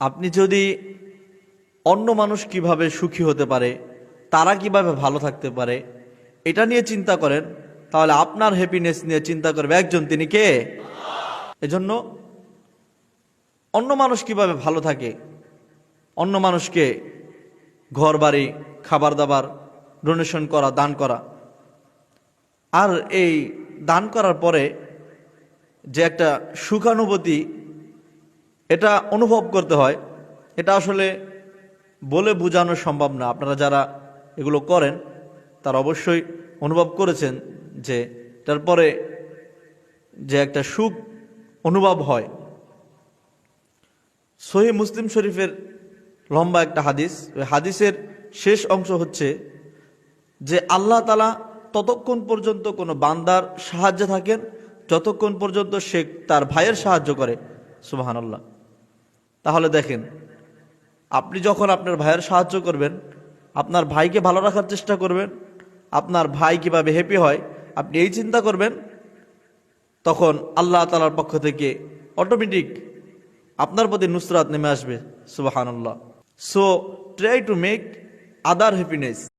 আপনি যদি অন্য মানুষ কিভাবে সুখী হতে পারে, তারা কিভাবে ভালো থাকতে পারে, এটা নিয়ে চিন্তা করেন, তাহলে আপনার হ্যাপিনেস নিয়ে চিন্তা করবে একজন, তিনি কে? এজন্য অন্য মানুষ কিভাবে ভালো থাকে, অন্য মানুষকে ঘর বাড়ি, খাবার দাবার ডোনেশন করা, দান করা, আর এই দান করার পরে যে একটা সুখানুভূতি এটা অনুভব করতে হয়, এটা আসলে বলে বোঝানো সম্ভব না। আপনারা যারা এগুলো করেন তারা অবশ্যই অনুভব করেছেন যে তারপরে যে একটা সুখ অনুভব হয়। সহিহ মুসলিম শরীফের লম্বা একটা হাদিস, ওই হাদিসের শেষ অংশ হচ্ছে যে আল্লাহ তাআলা ততক্ষণ পর্যন্ত কোনো বান্দার সাহায্যে থাকেন যতক্ষণ পর্যন্ত সে তার ভাইয়ের সাহায্য করে। সুবহানাল্লাহ। তাহলে দেখেন, আপনি যখন আপনার ভাইয়ের সাহায্য করবেন, আপনার ভাইকে ভালো রাখার চেষ্টা করবেন, আপনার ভাই কিভাবে হ্যাপি হয় আপনি এই চিন্তা করবেন, তখন আল্লাহ তাআলার পক্ষ থেকে অটোমেটিক আপনার প্রতি নুসরাত নেমে আসবে। সুবহানাল্লাহ। So try to make other happiness.